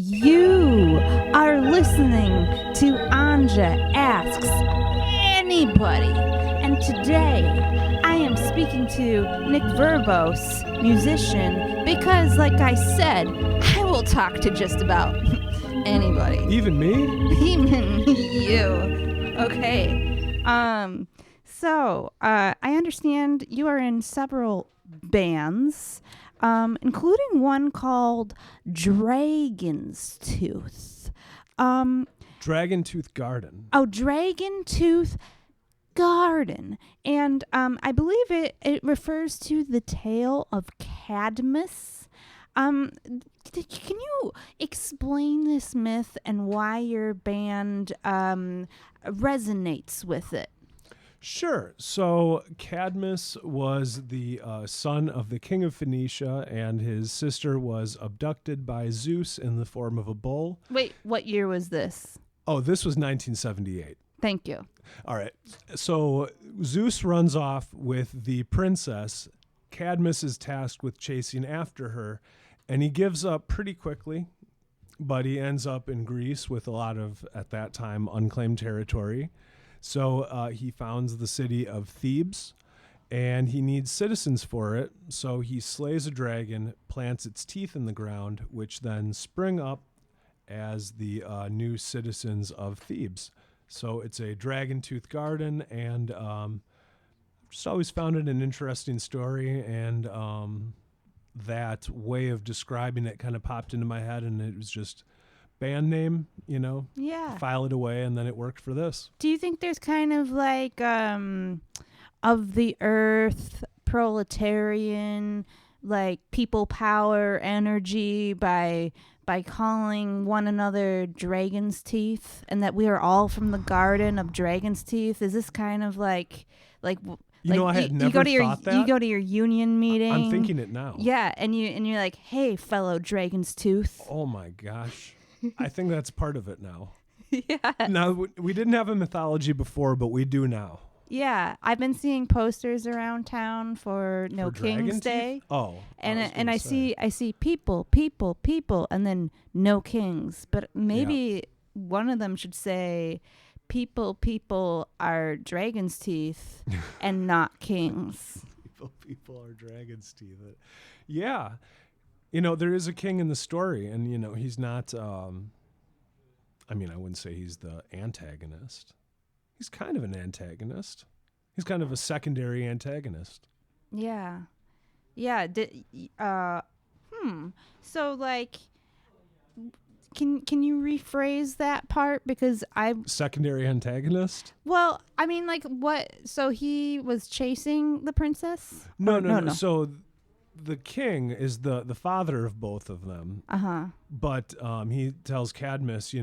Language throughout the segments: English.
You are listening to Anja Asks Anybody. And today I am speaking to Nick Verbos, musician, because like I said, I will talk to just about anybody. Even me? Even you. Okay. So I understand you are in several bands, including one called Dragon's Tooth. Dragon Tooth Garden. Oh, Dragon Tooth Garden. And I believe it refers to the tale of Cadmus. Can you explain this myth and why your band resonates with it? Sure. So Cadmus was the son of the king of Phoenicia, and his sister was abducted by Zeus in the form of a bull. Wait, what year was this? Oh, this was 1978. Thank you. All right. So Zeus runs off with the princess. Cadmus is tasked with chasing after her, and he gives up pretty quickly, but he ends up in Greece with a lot of, at that time, unclaimed territory. So he founds the city of Thebes, and he needs citizens for it. So he slays a dragon, plants its teeth in the ground, which then spring up as the new citizens of Thebes. So it's a dragon tooth garden, and just always found it an interesting story, and that way of describing it kind of popped into my head, and it was just band name, Yeah. file it away, and then it worked for this. Do you think there's kind of like of the earth proletarian, like people power energy by calling one another Dragon's Teeth, and that we are all from the garden of Dragon's Teeth? Is this kind of like I had never thought that. You go to your union meeting. I'm thinking it now. Yeah, and you're like, hey, fellow Dragon's Tooth. Oh my gosh. I think that's part of it now. Yeah. Now, we didn't have a mythology before, but we do now. Yeah, I've been seeing posters around town for No For King's Dragon Day. Teeth? Oh. And I see people, and then no kings. But maybe one of them should say, people are dragon's teeth and not kings. People are dragon's teeth. Yeah. There is a king in the story, and, he's not, I wouldn't say he's the antagonist. He's kind of an antagonist. He's kind of a secondary antagonist. Yeah. Yeah. So, like, can you rephrase that part? Because Secondary antagonist? Well, what? So he was chasing the princess? No. So the king is the father of both of them. Uh-huh. But he tells Cadmus,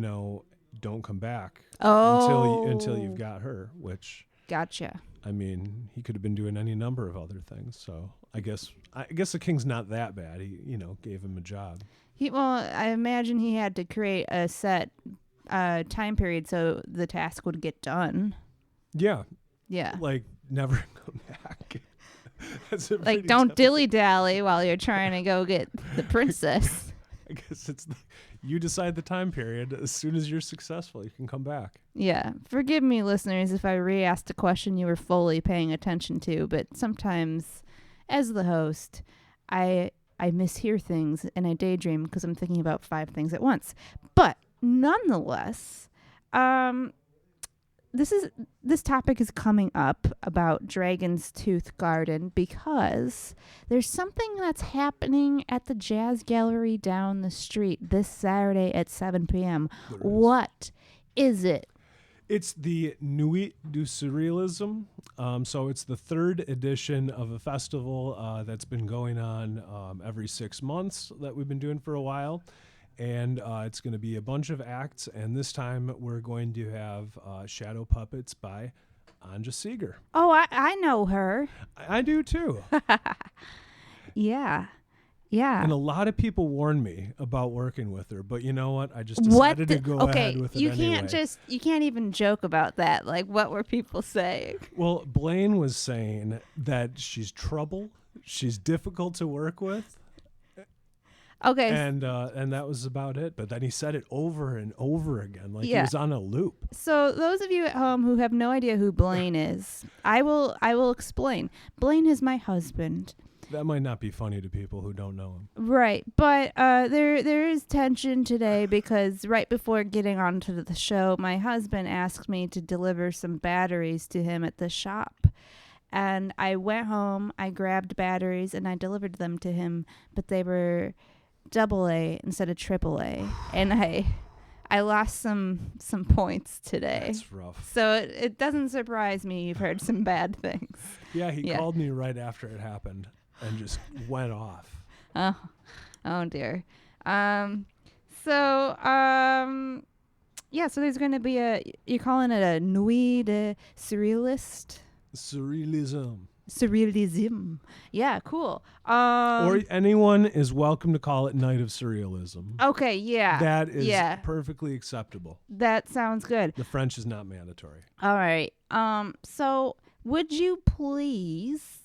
don't come back until you've got her, which Gotcha. He could have been doing any number of other things. So I guess the king's not that bad. He, gave him a job. I imagine he had to create a set time period so the task would get done. Yeah. Yeah. Like never come back. Like don't dilly-dally while you're trying to go get the princess. I guess you decide the time period. As soon as you're successful, you can come back. Yeah. Forgive me, listeners, if I re-asked a question you were fully paying attention to, but sometimes as the host, I mishear things and I daydream because I'm thinking about 5 things at once. But nonetheless, this topic is coming up about Dragon's Tooth Garden because there's something that's happening at the Jazz Gallery down the street this Saturday at 7 p.m. What is it? It's the Nuit du Surrealism. So it's the 3rd edition of a festival that's been going on every 6 months that we've been doing for a while. And it's going to be a bunch of acts. And this time we're going to have Shadow Puppets by Anja Seeger. Oh, I know her. I do too. Yeah. Yeah. And a lot of people warned me about working with her, but you know what? I just decided to go ahead with it anyway. You can't even joke about that. Like, what were people saying? Well, Blaine was saying that she's trouble. She's difficult to work with. Okay. And that was about it. But then he said it over and over again, like he Yeah. was on a loop. So those of you at home who have no idea who Blaine is, I will explain. Blaine is my husband. That might not be funny to people who don't know him. Right, but there is tension today because right before getting onto the show, my husband asked me to deliver some batteries to him at the shop. And I went home, I grabbed batteries, and I delivered them to him, but they were AA instead of AAA, and I lost some points today. That's rough. So it doesn't surprise me you've heard some bad things. Yeah, he called me right after it happened and just went off. Oh dear. So there's going to be you're calling it a nuit de surrealist? Surrealism. Yeah, cool. Or anyone is welcome to call it Night of Surrealism. Okay, yeah. That is perfectly acceptable. That sounds good. The French is not mandatory. All right. So would you please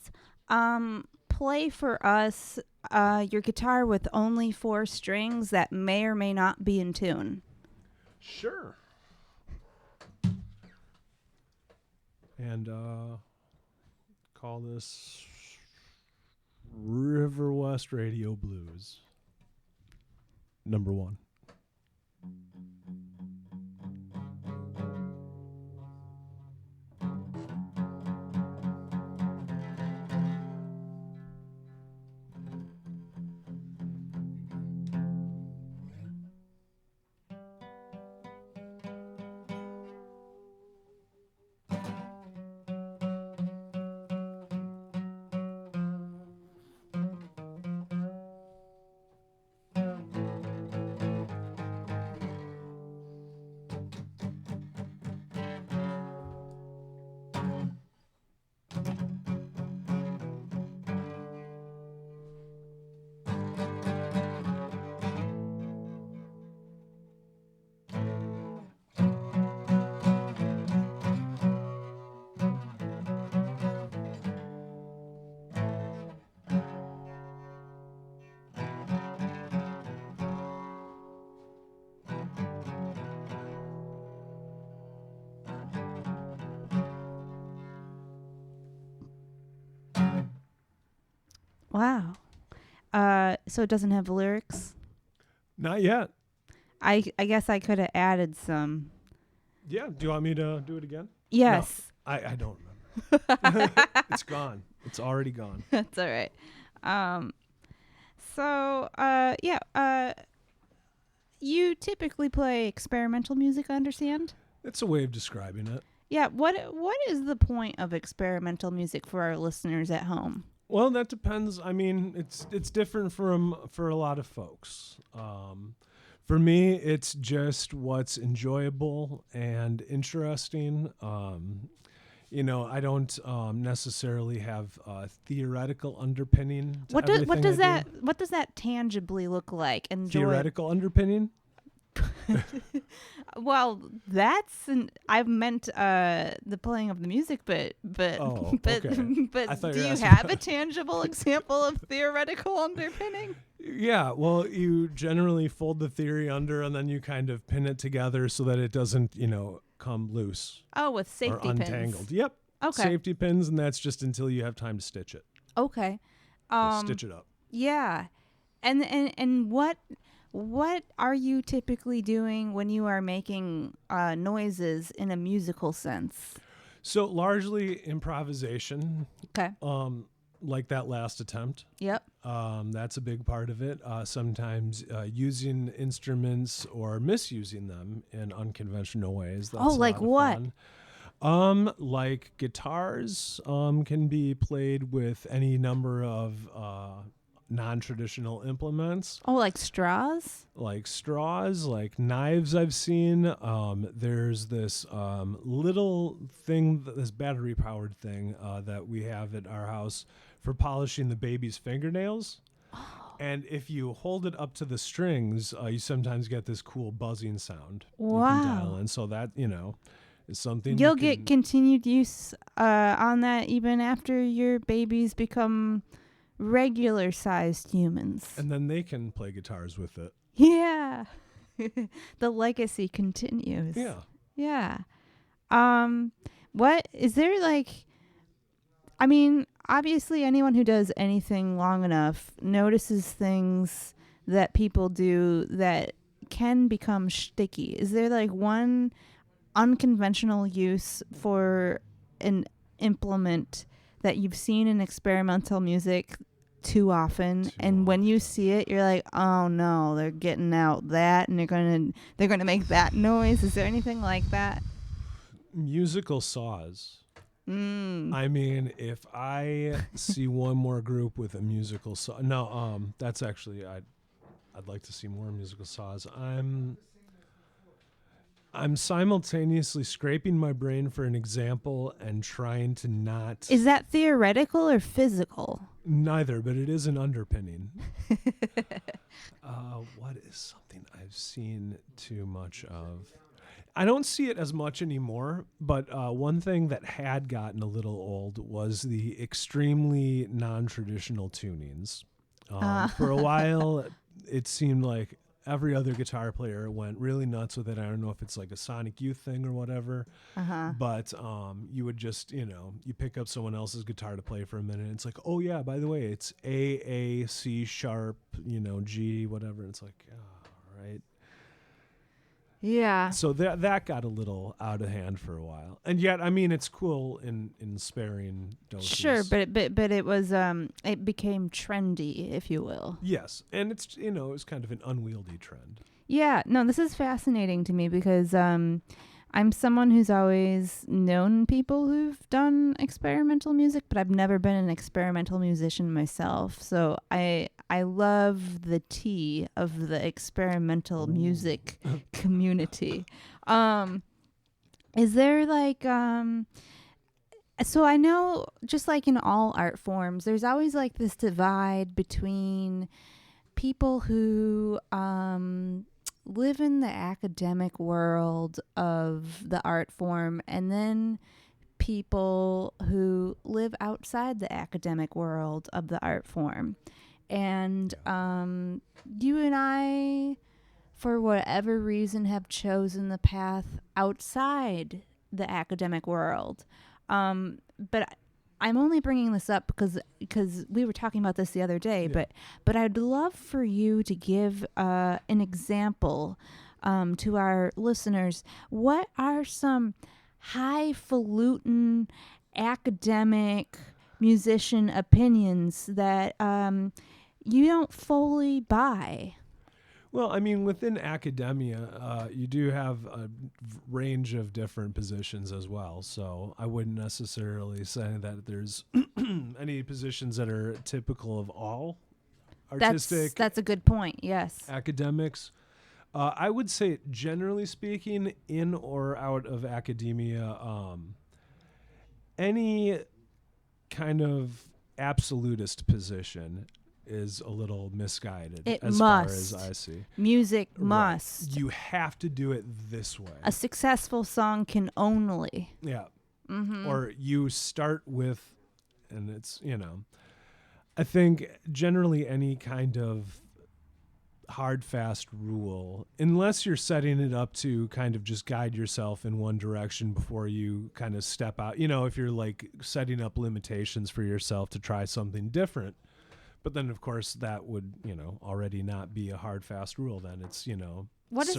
play for us your guitar with only 4 strings that may or may not be in tune? Sure. And call this River West Radio Blues. Number 1. Wow. So it doesn't have lyrics? Not yet. I guess I could have added some. Yeah. Do you want me to do it again? Yes. No, I don't remember. It's gone. It's already gone. That's all right. You typically play experimental music, I understand? It's a way of describing it. Yeah. What is the point of experimental music for our listeners at home? Well, that depends. I mean, it's different for a lot of folks. For me, it's just what's enjoyable and interesting. I don't necessarily have theoretical underpinning. What does that tangibly look like? Theoretical underpinning? Well, I've meant the playing of the music, but okay. but do you have a tangible example of theoretical underpinning? Yeah, well, you generally fold the theory under and then you kind of pin it together so that it doesn't, come loose. Oh, with safety or untangled. pins. Yep. Okay. Safety pins, and that's just until you have time to stitch it. Okay. Stitch it up. Yeah. And what are you typically doing when you are making noises in a musical sense? So largely improvisation. Okay. Like that last attempt. Yep. That's a big part of it. Sometimes using instruments or misusing them in unconventional ways. That's like what? Fun. Like guitars can be played with any number of non-traditional implements. Oh, like straws? Like straws, like knives I've seen. There's this little thing, this battery-powered thing that we have at our house for polishing the baby's fingernails. Oh. And if you hold it up to the strings, you sometimes get this cool buzzing sound. Wow. You can dial in. So that, is something You'll get continued use on that even after your babies become regular sized humans. And then they can play guitars with it. Yeah. The legacy continues. Yeah. Yeah. What is there like I mean, obviously anyone who does anything long enough notices things that people do that can become shticky. Is there like one unconventional use for an implement that you've seen in experimental music too often, and when you see it you're like, oh no, they're getting out that and they're gonna make that noise? Is there anything like that? Musical saws. I mean, if I see one more group with a musical saw, no, that's actually I'd like to see more musical saws. I'm simultaneously scraping my brain for an example and trying to not. Is that theoretical or physical? Neither, but it is an underpinning. What is something I've seen too much of? I don't see it as much anymore, but one thing that had gotten a little old was the extremely non-traditional tunings. For a while, it seemed like every other guitar player went really nuts with it. I don't know if it's like a Sonic Youth thing or whatever, but you would just, you pick up someone else's guitar to play for a minute. And it's like, oh yeah, by the way, it's A, C sharp, G, whatever. And it's like, all right. Yeah. So that got a little out of hand for a while, and yet, I mean, it's cool in sparing doses. Sure, but it was it became trendy, if you will. Yes, and it's it's kind of an unwieldy trend. Yeah, no, this is fascinating to me because I'm someone who's always known people who've done experimental music, but I've never been an experimental musician myself. So I love the tea of the experimental music community. Is there like so I know, just like in all art forms, there's always like this divide between people who live in the academic world of the art form, and then people who live outside the academic world of the art form. And you and I, for whatever reason, have chosen the path outside the academic world. But I'm only bringing this up because we were talking about this the other day. Yeah. But I'd love for you to give an example to our listeners. What are some highfalutin academic musician opinions that you don't fully buy? Well, I mean, within academia, you do have a range of different positions as well. So I wouldn't necessarily say that there's any positions that are typical of all artistic. That's a good point. Yes. Academics. I would say, generally speaking, in or out of academia, any kind of absolutist position is a little misguided. It as must. far as I see. Music Right. must. You have to do it this way. A successful song can only. Yeah. Or you start with, and it's, I think generally any kind of hard, fast rule, unless you're setting it up to kind of just guide yourself in one direction before you kind of step out, if you're like setting up limitations for yourself to try something different. But then, of course, that would, already not be a hard, fast rule. Then it's, What is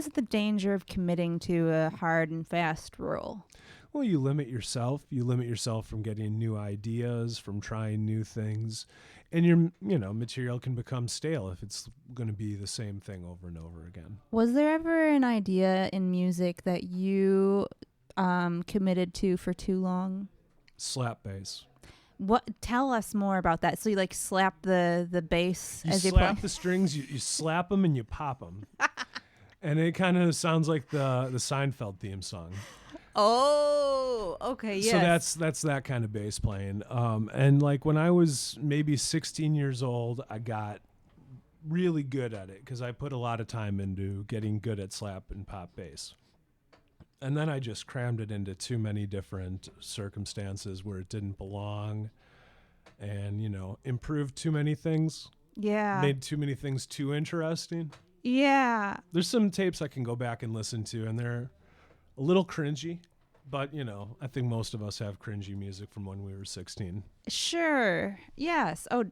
the danger of committing to a hard and fast rule? Well, you limit yourself. You limit yourself from getting new ideas, from trying new things, and your, material can become stale if it's going to be the same thing over and over again. Was there ever an idea in music that you committed to for too long? Slap bass. What? Tell us more about that. So you like slap the bass as you play? You slap the strings, you slap them and you pop them. And it kind of sounds like the Seinfeld theme song. Oh, okay, yes. So that's that kind of bass playing. And like when I was maybe 16 years old, I got really good at it because I put a lot of time into getting good at slap and pop bass. And then I just crammed it into too many different circumstances where it didn't belong. and, improved too many things, Yeah. made too many things too interesting. Yeah. There's some tapes I can go back and listen to, and they're a little cringy, but, I think most of us have cringy music from when we were 16. Sure. Yes. Oh,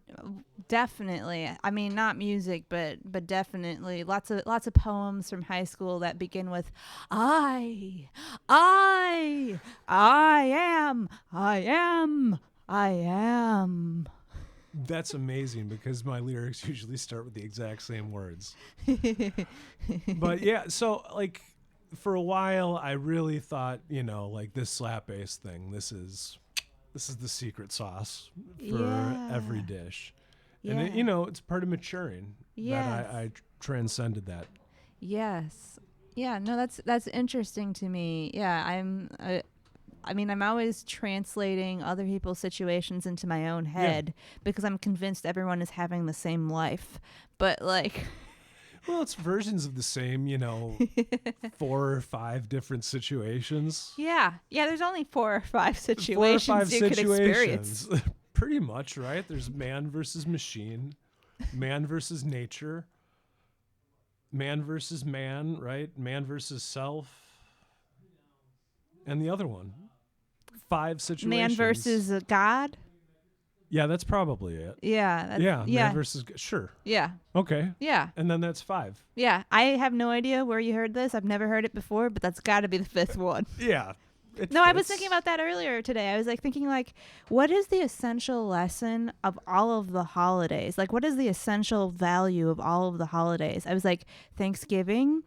definitely. I mean, not music, but definitely lots of poems from high school that begin with I am. That's amazing because my lyrics usually start with the exact same words. But yeah, so like for a while I really thought, like this slap bass thing, this is the secret sauce for every dish. And it, it's part of maturing that I transcended that. Yes. Yeah, no, that's interesting to me. Yeah, I'm always translating other people's situations into my own head because I'm convinced everyone is having the same life. But like well, it's versions of the same, 4 or 5 different situations. Yeah, there's only 4 or 5 situations you could experience. Pretty much, right? There's man versus machine, man versus nature, man versus man, right? Man versus self. And the other one. 5 situations. Man versus God? Yeah, that's probably it. Yeah. Man versus sure. Yeah. Okay. Yeah. And then that's 5. Yeah. I have no idea where you heard this. I've never heard it before, but that's got to be the 5th one. Yeah. I was thinking about that earlier today. I was thinking what is the essential lesson of all of the holidays? Like, what is the essential value of all of the holidays? I was like, Thanksgiving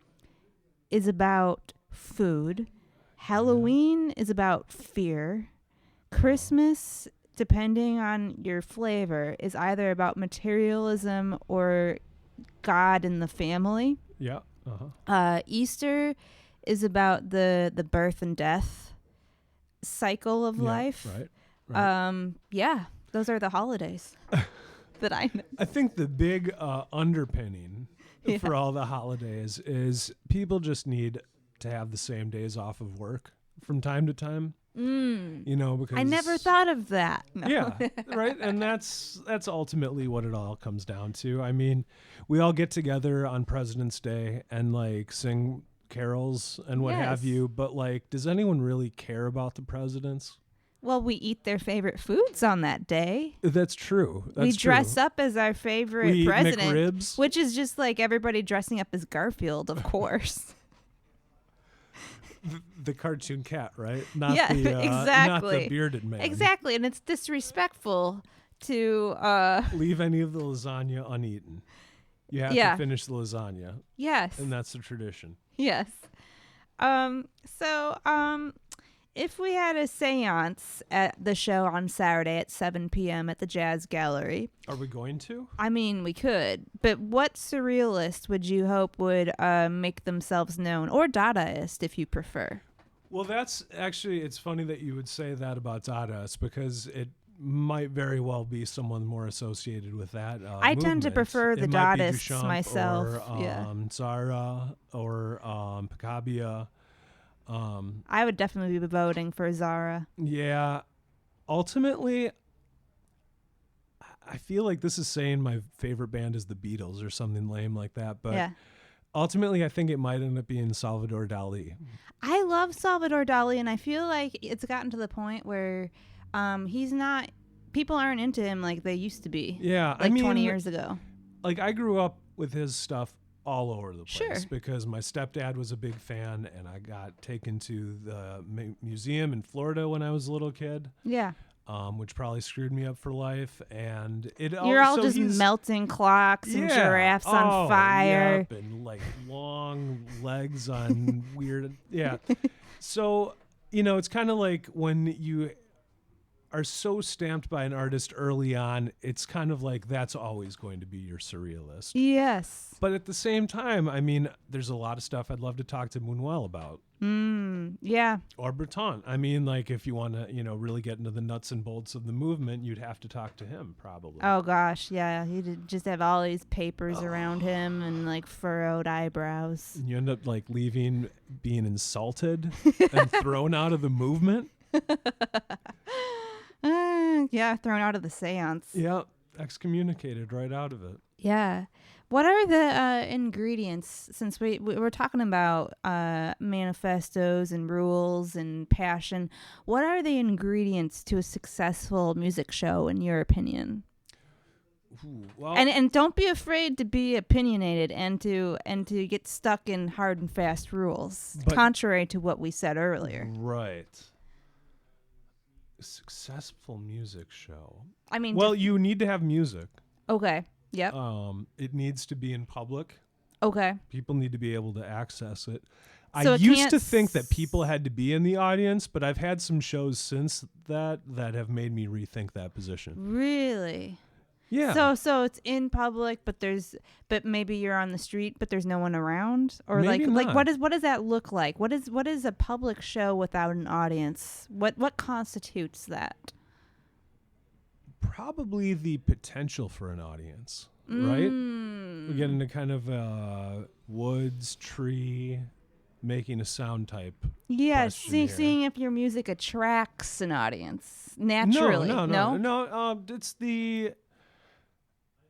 is about food. Halloween is about fear. Christmas, depending on your flavor, is either about materialism or God and the family. Yeah. Easter is about the birth and death cycle of life. Right. Those are the holidays that I know. I think the big underpinning for all the holidays is people just need to have the same days off of work from time to time. Because I never thought of that. No. Yeah, right. And that's ultimately what it all comes down to. I mean, we all get together on President's Day and sing carols and what have you, but does anyone really care about the presidents? Well, we eat their favorite foods on that day. That's true. We dress up as our favorite we president, eat McRibs. Which is just like everybody dressing up as Garfield, of course. The cartoon cat, right? Not exactly. Not the bearded man. Exactly, and it's disrespectful to leave any of the lasagna uneaten. You have to finish the lasagna. Yes. And that's the tradition. Yes. If we had a seance at the show on Saturday at 7 p.m. at the Jazz Gallery. Are we going to? I mean, we could. But what surrealist would you hope would make themselves known? Or Dadaist, if you prefer. Well, that's actually, it's funny that you would say that about Dadaist because it might very well be someone more associated with that I tend to prefer the Dadaists myself. Or Zara or Picabia. I would definitely be voting for Zara. Yeah. Ultimately, I feel like this is saying my favorite band is the Beatles or something lame like that. But ultimately, I think it might end up being Salvador Dali. I love Salvador Dali, and I feel like it's gotten to the point where he's not... People aren't into him like they used to be. Yeah. Like 20 years ago. I grew up with his stuff all over the place. Sure. Because my stepdad was a big fan, and I got taken to the museum in Florida when I was a little kid. Yeah. Which probably screwed me up for life. And you're all just melting clocks and giraffes on fire. Yep, and long legs on weird. Yeah. So, it's kind of like when you are so stamped by an artist early on, it's kind of like that's always going to be your surrealist. Yes. But at the same time, I mean, there's a lot of stuff I'd love to talk to Manuel about. Yeah. Or Breton. I mean, if you want to, really get into the nuts and bolts of the movement, you'd have to talk to him probably. Oh, gosh. Yeah. He'd just have all these papers around him and furrowed eyebrows. And you end up leaving being insulted and thrown out of the movement. Yeah, thrown out of the seance. Yeah, excommunicated right out of it. Yeah. What are the ingredients, since we were talking about manifestos and rules and passion, what are the ingredients to a successful music show in your opinion? Ooh, well, And don't be afraid to be opinionated and to get stuck in hard and fast rules, But- contrary to what we said earlier. right. A successful music show. I mean, Well, you need to have music. okay. Yep. It needs to be in public. Okay. People need to be able to access it. So I it used can't to think that people had to be in the audience, but I've had some shows since that have made me rethink that position. Really? Yeah. So it's in public, but maybe you're on the street, but there's no one around, or Maybe like not. what does that look like? What is a public show without an audience? What constitutes that? Probably the potential for an audience, right? We get into kind of woods, tree, making a sound type. Yeah, question here. seeing if your music attracts an audience naturally. No. It's the,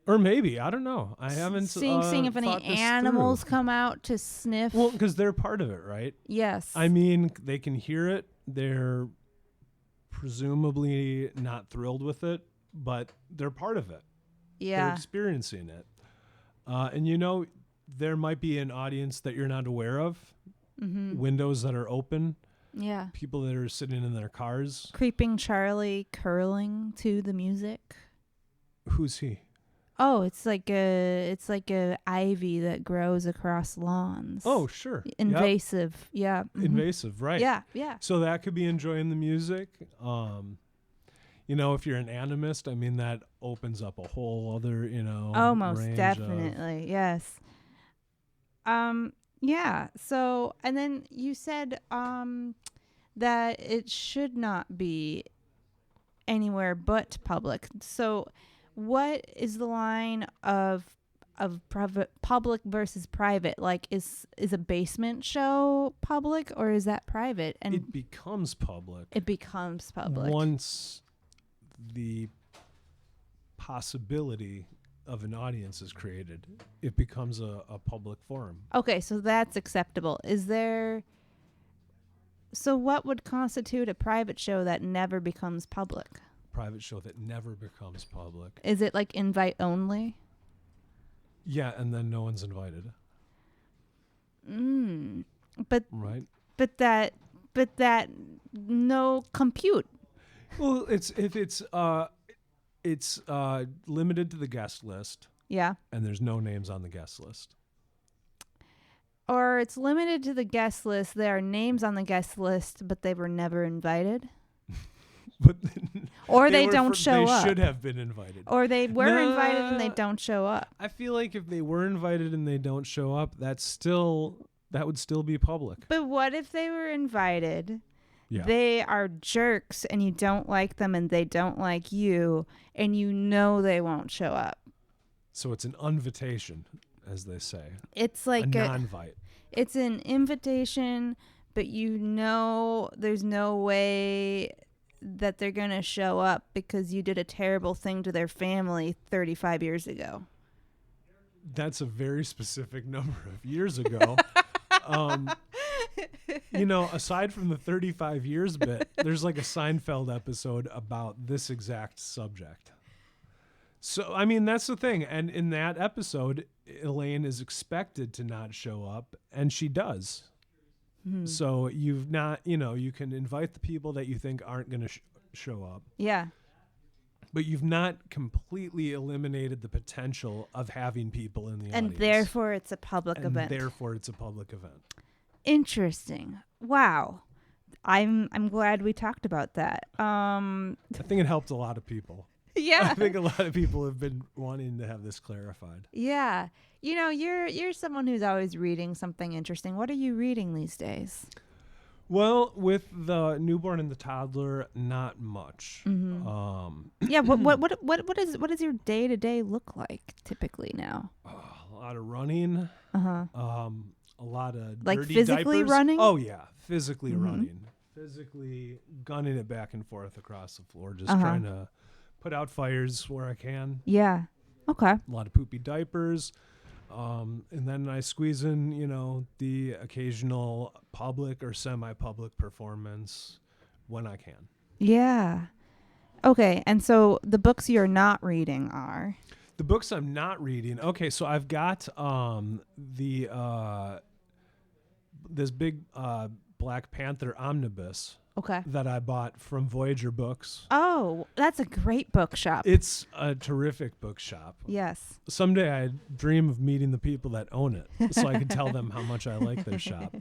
or maybe, I don't know. I haven't Seeing if any thought this animals through. come out to sniff. Well, because they're part of it, right? Yes. I mean, they can hear it. They're presumably not thrilled with it, but they're part of it. They're yeah. experiencing it. And there might be an audience that you're not aware of. Mm-hmm. Windows that are open. Yeah. People that are sitting in their cars. Creeping Charlie curling to the music. Who's he? Oh, it's like a ivy that grows across lawns. Oh, sure. Invasive. Yeah. Yep. Mhm. Invasive, right. Yeah, yeah. So that could be enjoying the music. If you're an animist, I mean, that opens up a whole other, Oh, most range definitely. Yes. Yeah. So, and then you said that it should not be anywhere but public. So, what is the line of public versus private? Like, is a basement show public or is that private? And it becomes public. it becomes public. Once the possibility of an audience is created, it becomes a public forum. Okay, so that's acceptable. So what would constitute a private show that never becomes public? Private show that never becomes public. Is it like invite only? Yeah, and then no one's invited. But Right? but that no compute. Well, it's limited to the guest list, Yeah. and there's no names on the guest list. Or it's limited to the guest list. There are names on the guest list, but they were never invited. But Or they don't show up. They should have been invited. Or they were invited and they don't show up. I feel like if they were invited and they don't show up, that would still be public. But what if they were invited? Yeah. They are jerks and you don't like them and they don't like you and you know they won't show up. So it's an invitation, as they say. It's like a non-invite. It's an invitation, but there's no way that they're going to show up because you did a terrible thing to their family 35 years ago. That's a very specific number of years ago. Aside from the 35 years bit, there's like a Seinfeld episode about this exact subject. So, I mean, that's the thing. And in that episode, Elaine is expected to not show up, and she does. Hmm. So you can invite the people that you think aren't going to show up. Yeah. But you've not completely eliminated the potential of having people in the audience. And therefore it's a public event. Therefore it's a public event. Interesting. Wow. I'm glad we talked about that. I think it helped a lot of people. Yeah. I think a lot of people have been wanting to have this clarified. Yeah. You're someone who's always reading something interesting. What are you reading these days? Well, with the newborn and the toddler, not much. Mm-hmm. Yeah. What does your day-to-day look like typically now? A lot of running. Uh-huh. A lot of Like dirty physically diapers. running? Oh yeah, physically running. physically gunning it back and forth across the floor, just Uh-huh. trying to put out fires where I can. Yeah. Okay. A lot of poopy diapers. And then I squeeze in, the occasional public or semi-public performance when I can. Yeah. Okay. And so the books you're not reading are? The books I'm not reading. Okay, so I've got this big Black Panther omnibus Okay. that I bought from Voyager Books. Oh, that's a great bookshop. It's a terrific bookshop. Yes. Someday I dream of meeting the people that own it so I can tell them how much I like their shop.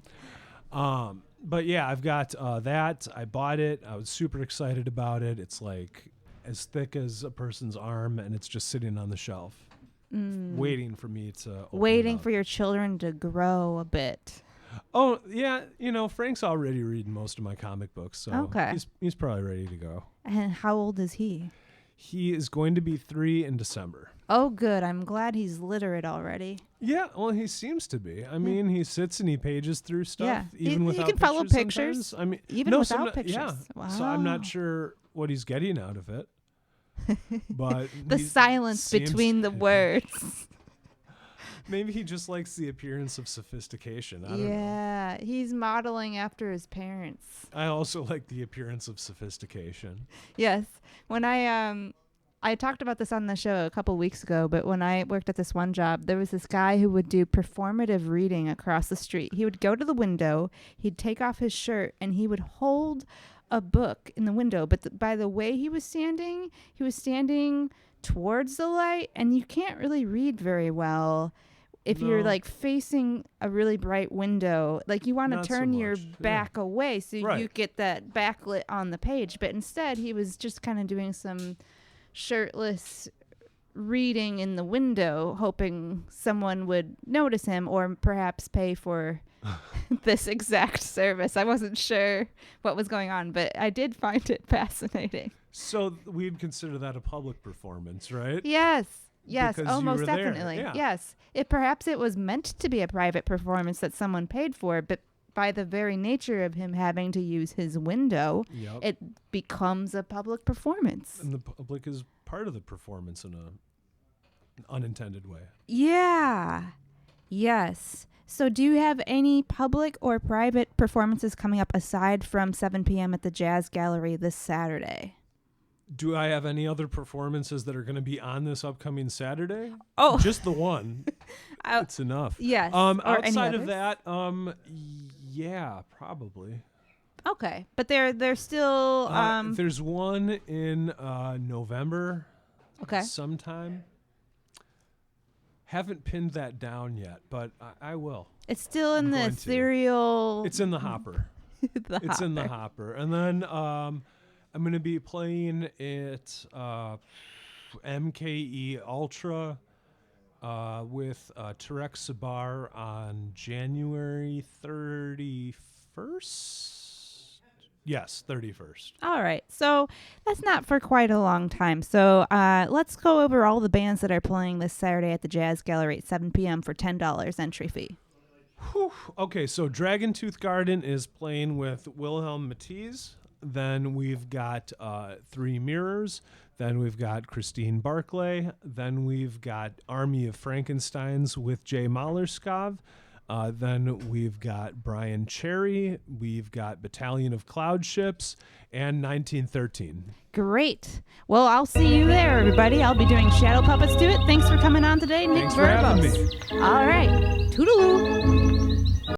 But yeah, I've got that. I bought it. I was super excited about it. It's like as thick as a person's arm, and it's just sitting on the shelf, waiting for me to open Waiting it up. for your children to grow a bit. Oh, yeah. Frank's already reading most of my comic books, so Okay. he's probably ready to go. And how old is he? He is going to be 3 in December. Oh, good. I'm glad he's literate already. Yeah, well, he seems to be. I mean, he sits and he pages through stuff, Yeah. even You without can follow pictures. pictures, I mean, even no, without pictures. Yeah. Wow. So I'm not sure what he's getting out of it, but The he silence seems- between the words. Maybe he just likes the appearance of sophistication. I don't know. Yeah, he's modeling after his parents. I also like the appearance of sophistication. Yes. When I talked about this on the show a couple weeks ago, but when I worked at this one job, there was this guy who would do performative reading across the street. He would go to the window, he'd take off his shirt, and he would hold a book in the window. But by the way he was standing towards the light, and you can't really read very well if you're No. like facing a really bright window. Like you want to Not so turn your much, yeah. back away so you Right. get that backlit on the page. But instead, he was just kind of doing some shirtless reading in the window, hoping someone would notice him or perhaps pay for this exact service. I wasn't sure what was going on, but I did find it fascinating. So we'd consider that a public performance, right? Yes. Yes. Because Oh, you most were there, definitely. yeah. Yes. Perhaps it was meant to be a private performance that someone paid for, but by the very nature of him having to use his window, Yep. it becomes a public performance. And the public is part of the performance in an unintended way. Yeah. Yes. So do you have any public or private performances coming up aside from 7 p.m. at the Jazz Gallery this Saturday? Do I have any other performances that are going to be on this upcoming Saturday? Oh. Just the one. It's enough. Yes. Or any Outside of others? that, yeah, probably. Okay. But they're still There's one in November. okay. Sometime. Haven't pinned that down yet, but I will. It's still in I'm the going to. ethereal It's in the hopper. It's in the hopper. And then I'm going to be playing it MKE Ultra with Tarek Sabar on January 31st. Yes, 31st. All right. So that's not for quite a long time. So let's go over all the bands that are playing this Saturday at the Jazz Gallery at 7 p.m. for $10 entry fee. Whew. Okay, so Dragon Tooth Garden is playing with Wilhelm Matisse. Then we've got Three Mirrors. Then we've got Christine Barclay. Then we've got Army of Frankensteins with Jay Mallerskov. Then we've got Brian Cherry. We've got Battalion of Cloud Ships and 1913. Great. Well, I'll see you there, everybody. I'll be doing Shadow Puppets to it. Thanks for coming on today, Nick Thanks for having Verbos. All right. Toodaloo.